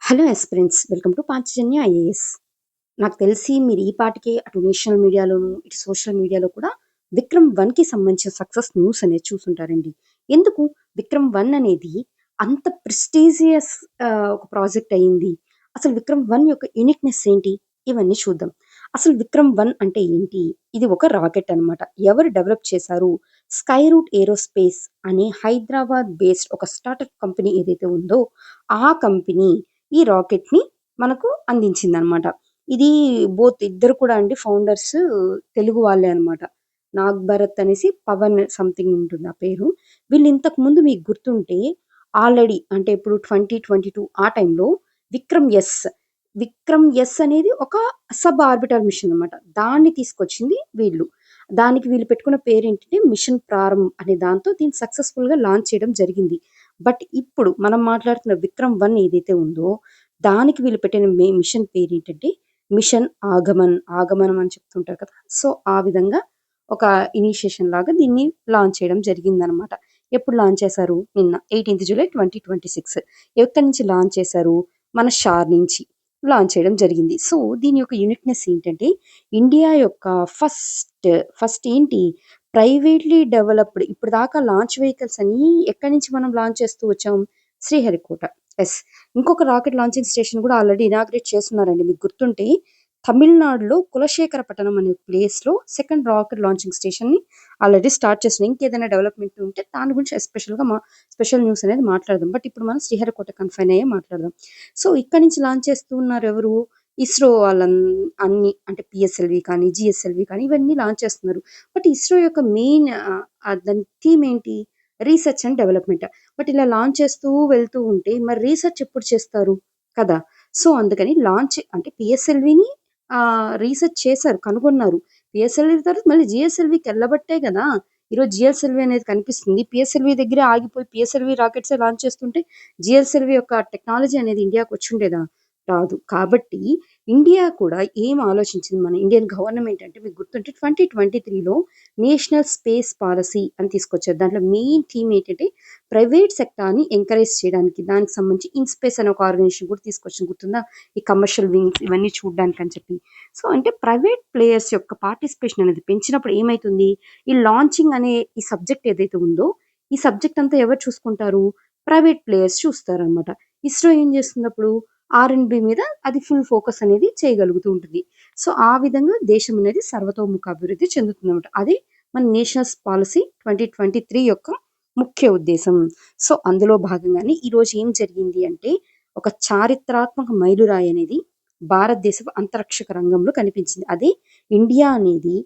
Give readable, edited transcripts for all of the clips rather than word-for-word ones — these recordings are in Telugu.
Hello aspirants, welcome to Panchajanya IAS. నాకు తెలిసి మీరు ఈ పాటికే అటు నేషనల్ మీడియాలోను, ఇటు సోషల్ మీడియాలో కూడా 'విక్రమ్ 1'కి సంబంధించిన సక్సెస్ న్యూస్ అనేది చూసుంటారండి. ఎందుకు 'విక్రమ్ 1' అనేది అంత ప్రెస్టీజియస్ ఒక ప్రాజెక్ట్ అయింది. అసలు 'విక్రమ్ 1' యొక్క యూనిక్‌నెస్ ఏంటి? ఇవన్నీ చూద్దాం. అసలు 'విక్రమ్ 1' అంటే ఏంటి? ఇది ఒక రాకెట్ అన్నమాట. ఎవరు డెవలప్ చేశారు? 'స్కై రూట్ ఏరోస్పేస్' అనే హైదరాబాద్ బేస్డ్ ఒక స్టార్టప్ కంపెనీ ఏదైతే ఉందో, ఆ కంపెనీ ఈ రాకెట్‌ని మనకు అందించిందనమాట. ఇది బోత్ ఇద్దరు కూడా అండి ఫౌండర్స్ తెలుగు వాళ్ళే అనమాట. నాగ్ భరత్ అనేసి, పవన్ సంథింగ్ ఉంటుంది ఆ పేరు. వీళ్ళు ఇంతకు ముందు మీకు గుర్తుంటే ఆల్రెడీ అంటే ఇప్పుడు 2022 ఆ టైంలో విక్రమ్ ఎస్ అనేది ఒక సబ్ ఆర్బిటాల్ మిషన్ అనమాట. దాన్ని తీసుకొచ్చింది వీళ్ళు. దానికి వీళ్ళు పెట్టుకున్న పేరేంటంటే మిషన్ ప్రారంభ్ అనే దాంతో దీన్ని సక్సెస్‌ఫుల్‌గా లాంచ్ చేయడం జరిగింది. బట్ ఇప్పుడు మనం మాట్లాడుతున్న 'విక్రమ్ 1' ఏదైతే ఉందో, దానికి వీళ్ళు పెట్టిన మిషన్ పేరేంటంటే మిషన్ ఆగమన్. ఆగమనం అని చెప్తుంటారు కదా! సో, ఆ విధంగా ఒక ఇనిషియేషన్ లాగా దీన్ని లాంచ్ చేయడం జరిగిందనమాట. ఎప్పుడు లాంచ్ చేశారు? నిన్న 18థ్ జూలై 2026. ఎక్కడి నుంచి లాంచ్ చేశారు? మన షార్ నుంచి లాంచ్ చేయడం జరిగింది. సో, దీని యొక్క యూనిక్‌నెస్ ఏంటంటే, ఇండియా యొక్క ఫస్ట్ ఏంటి ప్రైవేట్‌లీ డెవలప్డ్ ఇప్పటిదాకా లాంచ్ వెహికల్స్ అన్నీ ఎక్కడి నుంచి మనం లాంచ్ చేస్తూ వచ్చాం? శ్రీహరికోట. యెస్. ఇంకొక రాకెట్ లాంచింగ్ స్టేషన్ కూడా ఆల్రెడీ ఇనాగ్రేట్ చేస్తున్నారండి. మీకు గుర్తుంటే తమిళనాడులో కులశేఖరపట్టణం అనే ప్లేస్‌లో సెకండ్ రాకెట్ లాంచింగ్ స్టేషన్‌ని ఆల్రెడీ స్టార్ట్ చేస్తున్నారు. ఇంకేదైనా డెవలప్‌మెంట్ ఉంటే దాని గురించి స్పెషల్ న్యూస్ అనేది మాట్లాడదాం. బట్ ఇప్పుడు మనం శ్రీహరికోట కన్ఫైన్ అయ్యే మాట్లాడదాం. సో, ఇక్కడి నుంచి లాంచ్ చేస్తూ ఉన్నారు ఎవరు? ఇస్రో అన్ని అంటే పిఎస్ఎల్‌వి కానీ, జీఎస్ఎల్‌వి కానీ ఇవన్నీ లాంచ్ చేస్తున్నారు. బట్ ఇస్రో యొక్క మెయిన్ దాని థీమ్ ఏంటి? Research and development. బట్ ఇలా లాంచ్ చేస్తూ వెళ్తూ ఉంటే మరి రీసెర్చ్ ఎప్పుడు చేస్తారు? కదా! సో, అందుకని లాంచ్ అంటే పిఎస్ఎల్‌విని రీసెర్చ్ చేశారు, కనుగొన్నారు. పిఎస్ఎల్‌వి తర్వాత మళ్ళీ జీఎస్ఎల్‌వికెళ్ళబట్టే గదా! ఈరోజు జీఎస్ఎల్‌వి అనేది కనిపిస్తుంది. పిఎస్ఎల్‌వి దగ్గరే ఆగిపోయి పిఎస్ఎల్‌వి రాకెట్సే లాంచ్ చేస్తుంటే జీఎస్ఎల్‌వి యొక్క టెక్నాలజీ అనేది ఇండియాకొచ్చుండేదా? రాదు. కాబట్టి ఇండియా కూడా ఏం ఆలోచించింది మన ఇండియన్ గవర్నమెంట్ అంటే మీకు గుర్తుంటే 2023లో నేషనల్ స్పేస్ పాలసీ అని తీసుకొచ్చారు. దాంట్లో మెయిన్ థీమ్ ఏంటంటే ప్రైవేట్ సెక్టార్‌ని ఎంకరేజ్ చేయడానికి. దానికి సంబంధించి ఇన్‌స్పేస్ అనే ఒక ఆర్గనైజేషన్ కూడా తీసుకొచ్చింది గుర్తుందా? ఈ కమర్షియల్ వింగ్స్ ఇవన్నీ చూడ్డానికని చెప్పి. సో, అంటే ప్రైవేట్ ప్లేయర్స్ యొక్క పార్టిసిపేషన్ అనేది పెంచినప్పుడు ఏమైతుంది? ఈ లాంచింగ్ అనే ఈ సబ్జెక్ట్ ఏదైతే ఉందో, ఈ సబ్జెక్ట్ అంతా ఎవరు చూసుకుంటారు? Private players చూస్తారనమాట. ఇస్రో ఏం చేస్తుందప్పుడు? ఆర్&బి మీద అది ఫుల్ ఫోకస్ అనేది చేయగలుగుతూ ఉంటుంది. సో, ఆ విధంగా దేశం అనేది సర్వతోముఖ అభివృద్ధి చెందుతుందనమాట. అది మన నేషనల్స్ పాలసీ 2023 యొక్క ముఖ్య ఉద్దేశం. సో, అందులో భాగంగానే ఈరోజు ఏం జరిగింది అంటే, ఒక చారిత్రాత్మక మైలురాయి అనేది భారతదేశపు అంతరిక్షక రంగంలో కనిపించింది. అదే ఇండియా అనేది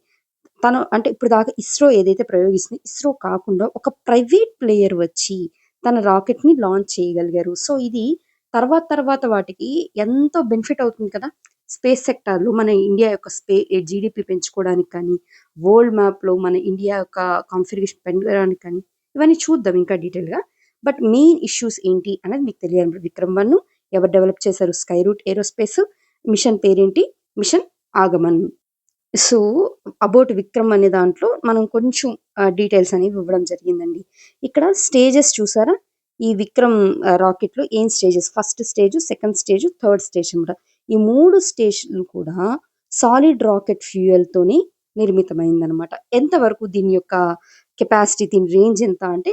తను అంటే ఇప్పటిదాకా ఇస్రో ఏదైతే ప్రయోగిస్తుందో, ఇస్రో కాకుండా ఒక ప్రైవేట్ ప్లేయర్ వచ్చి తన రాకెట్‌ని లాంచ్ చేయగలిగారు. సో, ఇది తర్వాత వాటికి ఎంతో బెనిఫిట్ అవుతుంది కదా! స్పేస్ సెక్టార్‌లో మన ఇండియా యొక్క జీడీపీ పెంచుకోవడానికి కానీ, వరల్డ్ మ్యాప్‌లో మన ఇండియా యొక్క కాన్ఫిగరేషన్ పెంచడానికి కానీ, ఇవన్నీ చూద్దాం ఇంకా డీటెయిల్‌గా. బట్ మెయిన్ ఇష్యూస్ ఏంటి అనేది మీకు తెలియాలి. 'విక్రమ్ 1' ఎవరు డెవలప్ చేశారు? 'స్కై రూట్ ఏరోస్పేస్'. మిషన్ పేరేంటి? Mission Aagaman. So, about 'Vikram' అనే దాంట్లో మనం కొంచెం డీటెయిల్స్ అనేవి ఇవ్వడం జరిగిందండి. ఇక్కడ స్టేజెస్ చూసారా? ఈ 'విక్రమ్' రాకెట్‌లో ఏం stages first stage, second stage, third stage అనమాట. ఈ 3 స్టేజ్‌లు కూడా సాలిడ్ రాకెట్ ఫ్యూయల్‌తోని నిర్మితమైందనమాట. ఎంతవరకు దీని యొక్క కెపాసిటీ, దీని రేంజ్ ఎంత అంటే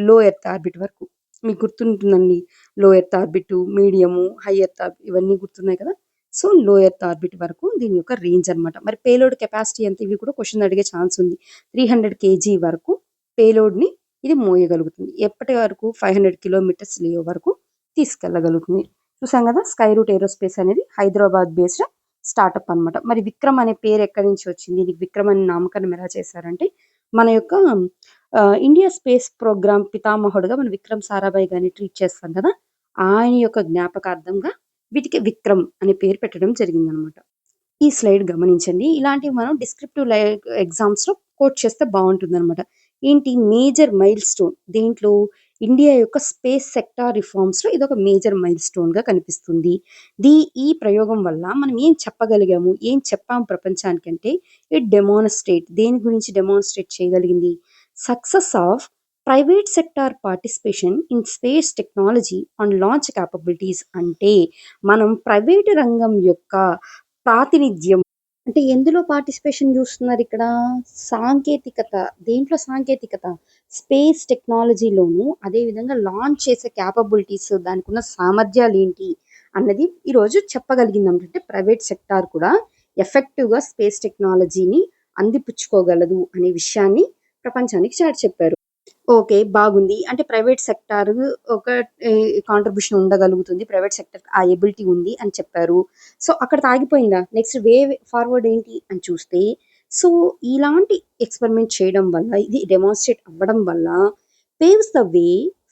లో ఎర్త్ ఆర్బిట్ వరకు. మీకు గుర్తుంటుందండి. లో earth orbit, medium, high earth orbit ఇవన్నీ గుర్తున్నాయి కదా! సో, లో ఎర్త్ ఆర్బిట్ వరకు దీని యొక్క రేంజ్ అనమాట. మరి పేలోడ్ కెపాసిటీ ఎంత? ఇవి కూడా క్వెషన్ అడిగే ఛాన్స్ ఉంది. 300 కేజీ వరకు పేలోడ్‌ని ఇది మోయగలుగుతుంది. ఎప్పటి వరకు? 500 కిలోమీటర్స్ లియో వరకు తీసుకెళ్ళగలుగుతుంది. చూసాం కదా! స్కై రూట్ ఏరోస్పేస్ అనేది హైదరాబాద్ బేస్డ్ స్టార్టప్ అనమాట. మరి 'విక్రమ్' అనే పేరు ఎక్కడి నుంచి వచ్చింది? దీనికి 'విక్రమ్' అని నామకరణం ఎలా చేశారంటే, మన యొక్క ఇండియా స్పేస్ ప్రోగ్రామ్ పితామహుడుగా మన 'విక్రమ్ సారాభాయ్' గారిని ట్రీట్ చేస్తాం కదా! ఆయన యొక్క జ్ఞాపకార్థంగా వీటికి 'విక్రమ్' అనే పేరు పెట్టడం జరిగిందనమాట. ఈ స్లైడ్ గమనించండి. ఇలాంటివి మనం డిస్క్రిప్టివ్ ఎగ్జామ్స్‌లో కోట్ చేస్తే బావుంటుందనమాట. ఏంటి మేజర్ మైల్‌స్టోన్ దేంట్లో? ఇండియా యొక్క స్పేస్ సెక్టార్ రిఫార్మ్స్‌లో ఇదొక మేజర్ మైల్‌స్టోన్‌గా కనిపిస్తుంది. ఈ ప్రయోగం వల్ల మనం ఏం చెప్పగలిగాము? ఏం చెప్పాం ప్రపంచానికంటే ఇట్ డెమాన్‌స్ట్రేట్ దేని గురించి డెమాన్‌స్ట్రేట్ చేయగలిగింది? Success of private sector participation in space technology and launch capabilities అంటే మనం ప్రైవేటు రంగం యొక్క ప్రాతినిధ్యం అంటే ఎందులో పార్టిసిపేషన్ చూస్తున్నారు ఇక్కడ? సాంకేతికత. దేంట్లో సాంకేతికత? స్పేస్ టెక్నాలజీలోను, అదేవిధంగా లాంచ్ చేసే క్యాపబిలిటీస్, దానికున్న సామర్థ్యాలేంటి అన్నది ఈరోజు చెప్పగలిగింది. అంటే ప్రైవేట్ సెక్టార్ కూడా ఎఫెక్టివ్‌గా స్పేస్ టెక్నాలజీని అందిపుచ్చుకోగలదు అనే విషయాన్ని ప్రపంచానికి చాటి చెప్పారు. ఓకే. బాగుంది. అంటే ప్రైవేట్ సెక్టార్ ఒక కాంట్రిబ్యూషన్ ఉండగలుగుతుంది. ప్రైవేట్ సెక్టార్‌కి ఆ ఎబిలిటీ ఉంది అని చెప్పారు. సో, అక్కడితో ఆగిపోయిందా? నెక్స్ట్ వే ఫార్వర్డ్ ఏంటి అని చూస్తే, సో, ఇలాంటి ఎక్స్‌పెరిమెంట్ చేయడం వల్ల, ఇది డెమాన్‌స్ట్రేట్ అవ్వడం వల్ల paves the way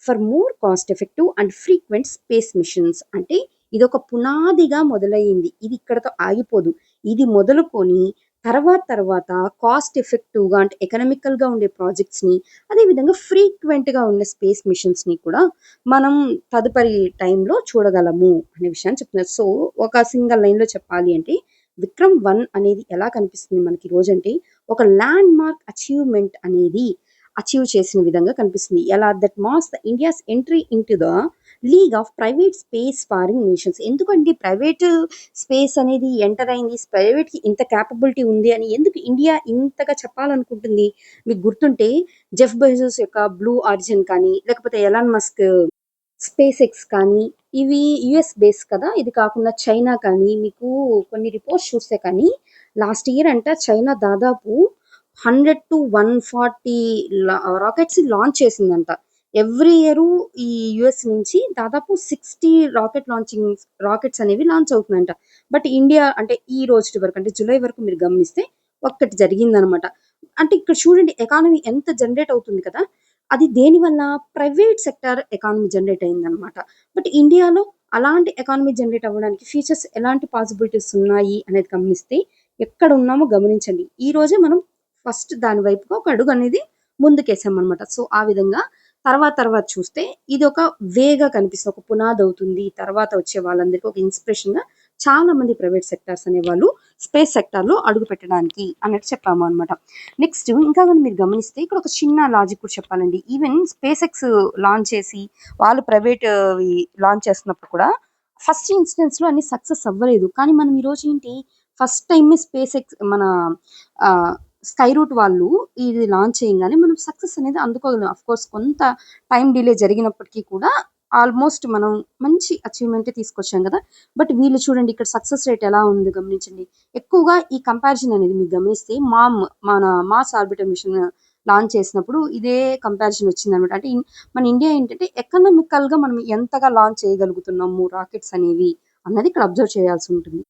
for more cost effective and frequent space missions. అంటే ఇదొక పునాదిగా మొదలయ్యింది. ఇది ఇక్కడితో ఆగిపోదు. ఇది మొదలుకొని తర్వాత కాస్ట్ ఎఫెక్టివ్‌గా అంటే ఎకనామికల్‌గా ఉండే ప్రాజెక్ట్స్‌ని, అదేవిధంగా ఫ్రీక్వెంట్‌గా ఉన్న స్పేస్ మిషన్స్‌ని కూడా మనం తదుపరి టైంలో చూడగలము అనే విషయాన్ని చెప్తున్నారు. సో, ఒక సింగిల్ లైన్‌లో చెప్పాలి అంటే 'విక్రమ్-1' అనేది ఎలా కనిపిస్తుంది మనకి ఈరోజంటే, ఒక ల్యాండ్ మార్క్ అచీవ్‌మెంట్ అనేది అచీవ్ చేసిన విధంగా కనిపిస్తుంది. ఎలా? That marks the India's entry into the league of private space faring nations. ఎందుకండి ప్రైవేట్ స్పేస్ అనేది ఎంటర్ అయింది. ప్రైవేట్‌కి ఇంత క్యాపబిలిటీ ఉంది అని ఎందుకు ఇండియా ఇంతగా చెప్పాలనుకుంటుంది? మీకు గుర్తుంటే జెఫ్ బెజోస్ యొక్క బ్లూ ఆరిజిన్ కానీ, లేకపోతే ఎలాన్ మస్క్ స్పేస్ ఎక్స్ కానీ, ఇవి యూఎస్ బేస్ కదా! ఇది కాకుండా చైనా కానీ, మీకు కొన్ని రిపోర్ట్స్ చూస్తే కానీ, లాస్ట్ ఇయర్ అంట చైనా దాదాపు 100-140 రాకెట్స్ లాంచ్ చేసిందంట. ఎవ్రీ ఇయరు ఈ యూఎస్ నుంచి దాదాపు 60 రాకెట్స్ అనేవి లాంచ్ అవుతున్నాయంట. బట్ ఇండియా అంటే ఈ రోజుటి వరకు అంటే జులై వరకు మీరు గమనిస్తే ఒక్కటి జరిగిందనమాట. అంటే ఇక్కడ చూడండి ఎకానమీ ఎంత జనరేట్ అవుతుంది కదా! అది దేనివల్ల? ప్రైవేట్ సెక్టార్ ఎకానమీ జనరేట్ అయిందనమాట. బట్ ఇండియాలో అలాంటి ఎకానమీ జనరేట్ అవ్వడానికి ఫ్యూచర్స్ ఎలాంటి పాసిబిలిటీస్ ఉన్నాయి అనేది గమనిస్తే ఎక్కడ ఉన్నామో గమనించండి. ఈ రోజే మనం ఫస్ట్ దాని వైపుగా ఒక అడుగు అనేది ముందుకేసామనమాట. సో, ఆ విధంగా తర్వాత చూస్తే ఇదొక వేగా కనిపిస్తుంది. ఒక పునాది అవుతుంది. తర్వాత వచ్చే వాళ్ళందరికీ ఒక ఇన్స్‌పిరేషన్‌గా చాలా మంది ప్రైవేట్ సెక్టార్స్ అనేవాళ్ళు స్పేస్ సెక్టార్‌లో అడుగు పెట్టడానికి అన్నట్టు చెప్పాము అనమాట. నెక్స్ట్ ఇంకా గాని మీరు గమనిస్తే ఇక్కడ ఒక చిన్న లాజిక్ కూడా చెప్పాలండి. ఈవెన్ స్పేస్ ఎక్స్ లాంచ్ చేసి వాళ్ళు ప్రైవేట్‌వి లాంచ్ చేస్తున్నప్పుడు కూడా ఫస్ట్ ఇన్‌స్టెన్స్‌లో అన్ని సక్సెస్ అవ్వలేదు. కానీ మనం ఈరోజు ఏంటి ఫస్ట్ టైమే స్పేస్ ఎక్స్ మన ఆహ్, స్కై రూట్ వాళ్ళు ఇది లాంచ్ చేయంగానే మనం సక్సెస్ అనేది అందుకోగలం. ఆఫ్‌కోర్స్ కొంత టైమ్ డిలే జరిగినప్పటికీ కూడా ఆల్మోస్ట్ మనం మంచి అచీవ్‌మెంటే తీసుకొచ్చాం గదా! బట్ వీళ్ళు చూడండి ఇక్కడ సక్సెస్ రేట్ ఎలా ఉంది గమనించండి. ఎక్కువగా ఈ కంపారిజన్ అనేది మీరు గమనిస్తే మన మార్స్ ఆర్బిటర్ మిషన్ లాంచ్ చేసినప్పుడు ఇదే కంపారిజన్ వచ్చిందనమాట. అంటే మన ఇండియా ఏంటంటే ఎకనామికల్‌గా మనం ఎంతగా లాంచ్ చేయగలుగుతున్నాము రాకెట్స్ అనేవి అన్నది ఇక్కడ అబ్జర్వ్ చేయాల్సి ఉంటుంది.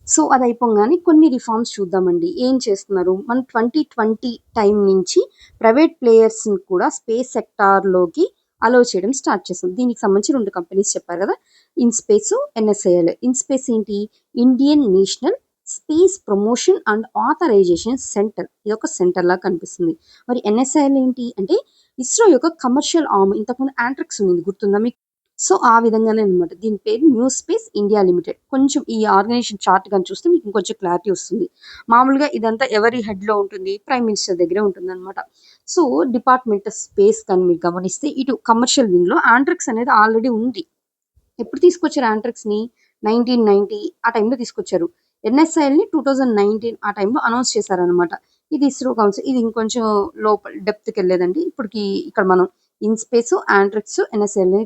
సో, అదయిపోంగానే కొన్ని రిఫార్మ్స్ చూద్దామండి. ఏం చేస్తున్నారు? మనం 2020 టైం నుంచి ప్రైవేట్ ప్లేయర్స్‌ని కూడా స్పేస్ సెక్టార్‌లోకి అలౌ చేయడం స్టార్ట్ చేసాం. దీనికి సంబంధించి 2 కంపెనీస్ చెప్పారు గదా! InSpace, NSIL. ఇన్‌స్పేస్ ఏంటి? Indian national space promotion and authorisation centre. ఇదొక సెంటర్‌లాగా కనిపిస్తుంది. మరి ఎన్ఎస్ఐఎల్ ఏంటి? అంటే ఇస్రో యొక్క కమర్షియల్ ఆర్మ్. ఇంతకుముందు యాంట్రిక్స్ ఉన్నింది గుర్తుందా మీకు? సో, ఆ విధంగానే అనమాట. దీని పేరు న్యూ స్పేస్ ఇండియా లిమిటెడ్. కొంచెం ఈ ఆర్గనైజేషన్ చార్ట్ గాని చూస్తే మీకు ఇంకొంచెం క్లారిటీ వస్తుంది. మామూలుగా ఇదంతా ఎవరి హెడ్‌లో ఉంటుంది? ప్రైమ్ మినిస్టర్ దగ్గరే ఉంటుందనమాట. సో, డిపార్ట్‌మెంట్ ఆఫ్ స్పేస్ కానీ మీరు గమనిస్తే ఇటు కమర్షియల్ వింగ్‌లో యాంట్రిక్స్ అనేది ఆల్రెడీ ఉంది. ఎప్పుడు తీసుకొచ్చారు యాంట్రిక్స్‌ని? 1990 ఆ టైంలో తీసుకొచ్చారు. ఎన్ఎస్ఐఎల్‌ని 2019 ఆ టైంలో అనౌన్స్ చేశారనమాట. ఇది ఇస్రో కౌన్సిల్. ఇది ఇంకొంచెం లోపల డెప్త్‌కెళ్ళేదండి. ఇప్పటికి ఇక్కడ మనం ఇన్‌స్పేస్, యాంట్రిక్స్, ఎన్ఎస్ఐఎల్‌ని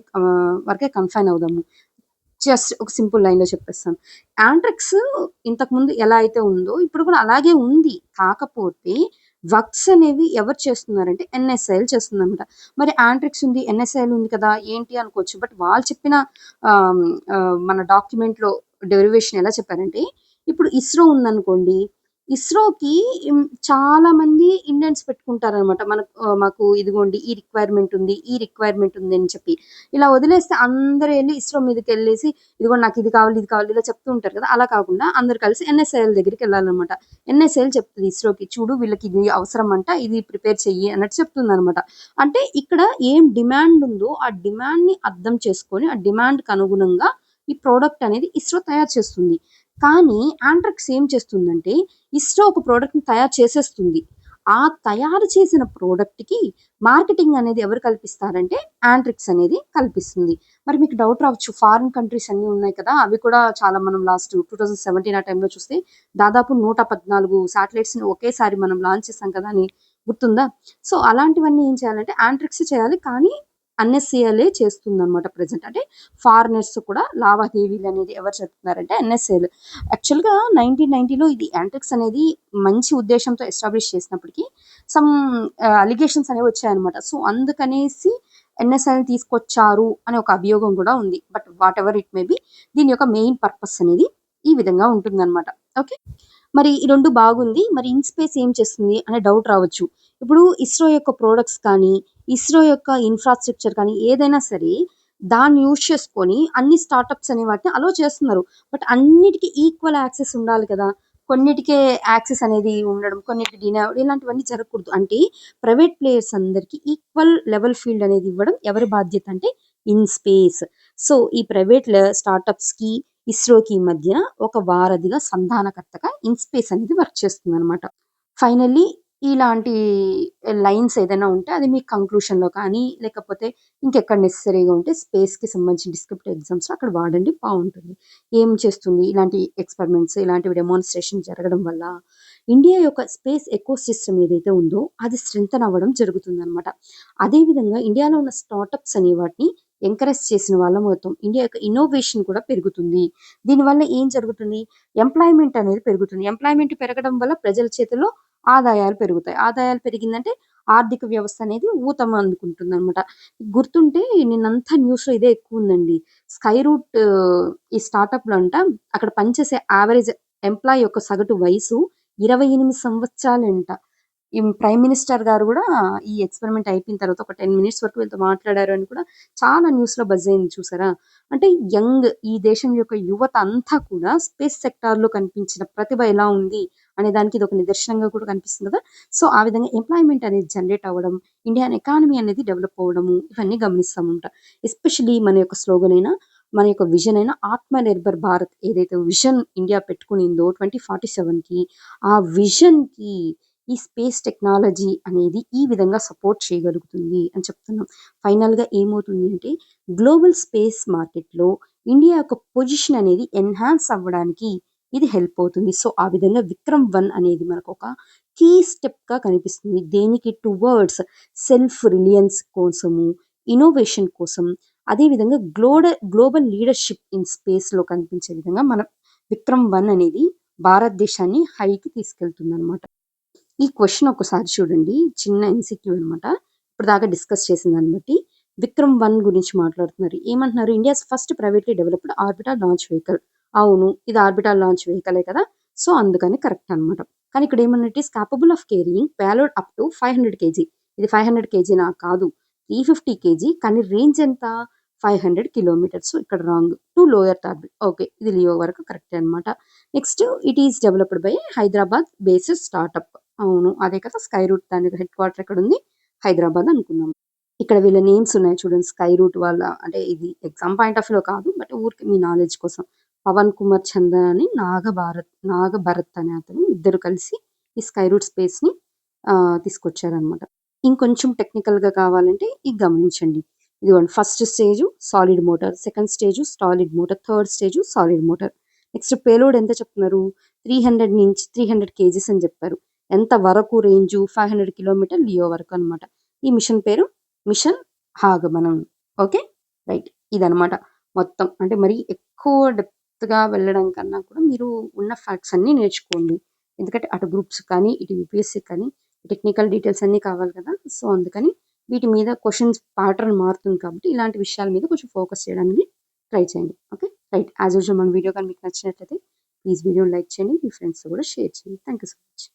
వరకే కన్ఫైన్ అవుదాము. జస్ట్ ఒక సింపుల్ లైన్‌లో చెప్పేస్తాను. యాంట్రిక్స్ ఇంతకుముందు ఎలా అయితే ఉందో ఇప్పుడు కూడా అలాగే ఉంది. కాకపోతే వర్క్స్ అనేవి ఎవరు చేస్తున్నారంటే ఎన్ఎస్ఐఎల్ చేస్తుందనమాట. మరి యాంట్రిక్స్ ఉంది, ఎన్ఎస్ఐఎల్ ఉంది కదా! ఏంటి అనుకోవచ్చు. బట్ వాళ్ళు చెప్పిన మన డాక్యుమెంట్‌లో డెరివేషన్ ఎలా చెప్పారంటే, ఇప్పుడు ఇస్రో ఉందనుకోండి. ఇస్రోకి చాలా మంది ఇండియన్స్ పెట్టుకుంటారనమాట. మాకు ఇదిగోండి ఈ రిక్వైర్మెంట్ ఉంది, ఈ రిక్వైర్మెంట్ ఉంది అని చెప్పి. ఇలా వదిలేస్తే అందరూ ఎళ్లి ఇస్రో మీదకెళ్ళేసి ఇదిగోండి నాకు ఇది కావాలి, ఇది కావాలి ఇలా చెప్తూ ఉంటారు కదా! అలా కాకుండా అందరూ కలిసి ఎన్ఎస్ఐఎల్ దగ్గరికెళ్ళాలనమాట. ఎన్ఎస్ఐఎల్ చెప్తది ఇస్రోకి చూడు వీళ్ళకి ఇది అవసరమంట, ఇది ప్రిపేర్ చెయ్యి అన్నట్టు చెప్తుందనమాట. అంటే ఇక్కడ ఏం డిమాండ్ ఉందో ఆ డిమాండ్‌ని అర్థం చేసుకొని, ఆ డిమాండ్‌కి అనుగుణంగా ఈ ప్రొడక్ట్ అనేది ఇస్రో తయారు చేస్తుంది. కానీ యాంట్రిక్స్ ఏం చేస్తుందంటే ఇస్రో ఒక ప్రొడక్ట్‌ని తయారు చేసేస్తుంది. ఆ తయారు చేసిన ప్రోడక్ట్‌కి మార్కెటింగ్ అనేది ఎవరు కల్పిస్తారంటే యాంట్రిక్స్ అనేది కల్పిస్తుంది. మరి మీకు డౌట్ రావచ్చు ఫారిన్ కంట్రీస్ అన్నీ ఉన్నాయి కదా! అవి కూడా చాలా మనం లాస్ట్ 2017 ఆ టైంలో చూస్తే దాదాపు 114 శాటిలైట్స్‌ని ఒకేసారి మనం లాంచ్ చేసాం కదా! అని గుర్తుందా? సో, అలాంటివన్నీ ఏం చేయాలంటే యాంట్రిక్స్ చేయాలి. కానీ ఎన్ఎస్‌సీఎలే చేస్తుందనమాట ప్రెజెంట్. అంటే ఫారినర్స్ కూడా లావాదేవీలనేది ఎవరు జరుపుతున్నారంటే ఎన్ఎస్‌సీఎల్. యాక్చువల్‌గా 1990లో ఇది యాంట్రిక్స్ అనేది మంచి ఉద్దేశ్యంతో ఎస్టాబ్లిష్ చేసినప్పటికీ సమ్ అలిగేషన్స్ అనేవి వచ్చాయన్నమాట. సో, అందుకనేసి ఎన్ఎస్‌ఎల్‌ని తీసుకొచ్చారు అనే ఒక అభియోగం కూడా ఉంది. But what ever it may be దీని యొక్క మెయిన్ పర్పస్ అనేది ఈ విధంగా ఉంటుందన్నమాట. ఓకే. మరి ఈ 2 బాగుంది. మరి ఇన్‌స్పేస్ ఏం చేస్తుంది అనే డౌట్ రావచ్చు. ఇప్పుడు ఇస్రో యొక్క ప్రొడక్ట్స్ కానీ, ఇస్రో యొక్క ఇన్‌ఫ్రాస్ట్రక్చర్ కానీ ఏదైనా సరే దాన్ని యూజ్ చేసుకొని అన్ని స్టార్టప్స్ అనే వాటిని అలో చేస్తున్నారు. బట్ అన్నిటికి ఈక్వల్ యాక్సెస్ ఉండాలి కదా! కొన్నిటికే యాక్సెస్ అనేది ఉండడం, కొన్నిటికి ఇలాంటివన్నీ జరగకూడదు. అంటే ప్రైవేట్ ప్లేయర్స్ అందరికీ ఈక్వల్ లెవెల్ ఫీల్డ్ అనేది ఇవ్వడం ఎవరి బాధ్యత అంటే ఇన్‌స్పేస్. సో, ఈ ప్రైవేట్ స్టార్టప్స్‌కి, ఇస్రోకి మధ్య ఒక వారధిగా, సంధానకర్తగా ఇన్‌స్పేస్ అనేది వర్క్ చేస్తుందనమాట. ఫైనల్లీ ఇలాంటి లైన్స్ ఏదైనా ఉంటే అది మీ కంక్లూషన్‌లో కానీ, లేకపోతే ఇంకెక్కడ నెసెసరీగా ఉంటే స్పేస్‌కి సంబంధించిన డిస్క్రిప్టివ్ ఎగ్జామ్స్‌లో అక్కడ వాడండి బావుంటుంది. ఏం చేస్తుంది ఇలాంటి ఎక్స్‌పెరిమెంట్స్, ఇలాంటివి డెమాన్‌స్ట్రేషన్ జరగడం వల్ల ఇండియా యొక్క స్పేస్ ఎకోసిస్టమ్ ఏదైతే ఉందో అది స్ట్రెంథెన్ అవ్వడం జరుగుతుందనమాట. అదేవిధంగా ఇండియాలో ఉన్న స్టార్టప్స్ అనే వాటిని ఎంకరేజ్ చేసిన వాళ్ళం అవుతాం. ఇండియా యొక్క ఇన్నోవేషన్ కూడా పెరుగుతుంది. దీనివల్ల ఏం జరుగుతుంది? ఎంప్లాయ్‌మెంట్ అనేది పెరుగుతుంది. ఎంప్లాయ్‌మెంట్ పెరగడం వల్ల ప్రజల చేతుల్లో ఆదాయాలు పెరుగుతాయి. ఆదాయాలు పెరిగిందంటే ఆర్థిక వ్యవస్థ అనేది ఊతం అందుకుంటుందనమాట. గుర్తుంటే నిన్నంతా న్యూస్‌లో ఇదే ఎక్కువుందండి. స్కై రూట్ ఈ స్టార్టప్‌లో అంట అక్కడ పనిచేసే యావరేజ్ ఎంప్లాయీ యొక్క సగటు వయసు 28 సంవత్సరాలంట. ఈ ప్రైమ్ మినిస్టర్ గారు గూడా ఈ ఎక్స్‌పెరిమెంట్ అయిపోయిన తర్వాత ఒక 10 మినిట్స్ వరకు వీళ్ళతో మాట్లాడారు అని కూడా చాలా న్యూస్‌లో బజ్ అయింది చూసారా? అంటే ఈ దేశం యొక్క యువత అంతా కూడా స్పేస్ సెక్టార్‌లో కనిపించిన ప్రతిభ ఎలా ఉంది అనే దానికి ఇదొక నిదర్శనంగా కూడా కనిపిస్తుంది కదా! సో, ఆ విధంగా ఎంప్లాయ్‌మెంట్ అనేది జనరేట్ అవ్వడం, ఇండియన్ ఎకానమీ అనేది డెవలప్ అవ్వడము ఇవన్నీ గమనిస్తామనమాట. ఎస్పెషల్లీ మన యొక్క స్లోగన్ అయిన, మన యొక్క విజన్ అయిన 'ఆత్మ నిర్భర్ భారత్' ఏదైతే విజన్ ఇండియా పెట్టుకునిందో 2047కి ఆ విజన్‌కి ఈ స్పేస్ టెక్నాలజీ అనేది ఈ విధంగా సపోర్ట్ చేయగలుగుతుంది అని చెప్తున్నాం. ఫైనల్‌గా ఏమవుతుంది అంటే గ్లోబల్ స్పేస్ మార్కెట్‌లో ఇండియా యొక్క పొజిషన్ అనేది ఎన్హాన్స్ అవ్వడానికి ఇది హెల్ప్ అవుతుంది. సో, ఆ విధంగా 'విక్రమ్-1' అనేది మనకొక కీ స్టెప్‌గా కనిపిస్తుంది. దేనికి టువర్డ్స్ సెల్ఫ్ రిలయన్స్ కోసము, ఇన్నోవేషన్ కోసం, అదే విధంగా గ్లోబల్ లీడర్‌షిప్ ఇన్ స్పేస్‌లో కనిపించే విధంగా మన 'విక్రమ్-1' అనేది భారతదేశాన్ని హైకి తీసుకెళ్తుందనమాట. ఈ క్వెషన్ ఒకసారి చూడండి. చిన్న ఎంసీక్యూ అనమాట. ఇప్పటిదాకా డిస్కస్ చేసిన దాన్ని బట్టి 'విక్రమ్-1' గురించి మాట్లాడుతున్నారు. ఏమంటున్నారు? India's first privately developed orbital launch vehicle. అవును. ఇది ఆర్బిటాల్ లాంచ్ వెహికలే కదా! సో, అందుకని కరెక్ట్ అనమాట. కానీ ఇక్కడ ఏమన్నా it is capable of carrying payload up to 500 KG. ఇది 500 కేజీనా? కాదు. 350 కేజీ కానీ రేంజ్ ఎంత? 500 కిలోమీటర్స్. సో, ఇక్కడ రాంగ్. టు లో ఎర్త్ ఆర్బిట్. ఓకే. ఇది లియో వరకు కరెక్టే అనమాట. Next it is developed by Hyderabad based startup. అవును. అదే కదా! స్కై రూట్ దాని హెడ్ క్వార్టర్ ఎక్కడుంది? హైదరాబాద్ అనుకున్నాం. ఇక్కడ వీళ్ళ నేమ్స్ ఉన్నాయి చూడండి. స్కై రూట్ వాళ్ళ అంటే ఇది ఎగ్జామ్ పాయింట్ ఆఫ్ వ్యూలో కాదు. బట్ ఊరికే మీ నాలెడ్జ్ కోసం. పవన్ కుమార్ చందన్ అని నాగభరత్ అనే అతను ఇద్దరు కలిసి ఈ స్కై రూట్ స్పేస్‌ని తీసుకొచ్చారనమాట. ఇంకొంచెం టెక్నికల్‌గా కావాలంటే ఇది గమనించండి. ఇదిగోండి first stage solid motor, second stage solid motor, third stage solid motor. Next payload ఎంత చెప్తున్నారు? 300 కేజీస్ అని చెప్పారు. ఎంత వరకు రేంజు? 500 కిలోమీటర్ లియో వరకు అనమాట. ఈ మిషన్ పేరు మిషన్ ఆగమనం. ఓకే. రైట్. ఇదనమాట మొత్తం. అంటే మరీ ఎక్కువ డెప్త్‌గా వెళ్ళడం కన్నా కూడా మీరు ఉన్న ఫ్యాక్ట్స్ అన్నీ నేర్చుకోండి. ఎందుకంటే అటు గ్రూప్స్ కానీ, ఇటు యూపీఎస్‌సి కానీ టెక్నికల్ డీటెయిల్స్ అన్నీ కావాలి కదా! సో, అందుకని వీటి మీద క్వెషన్స్ ప్యాటర్న్ మారుతుంది కాబట్టి ఇలాంటి విషయాల మీద కొంచెం ఫోకస్ చేయడానికి ట్రై చేయండి. ఓకే. రైట్. యాజ్ యూజువల్ మన వీడియో గాని మీకు నచ్చినట్లయితే ప్లీజ్ వీడియోని లైక్ చేయండి. మీ ఫ్రెండ్స్‌తో కూడా షేర్ చేయండి. Thank you so much.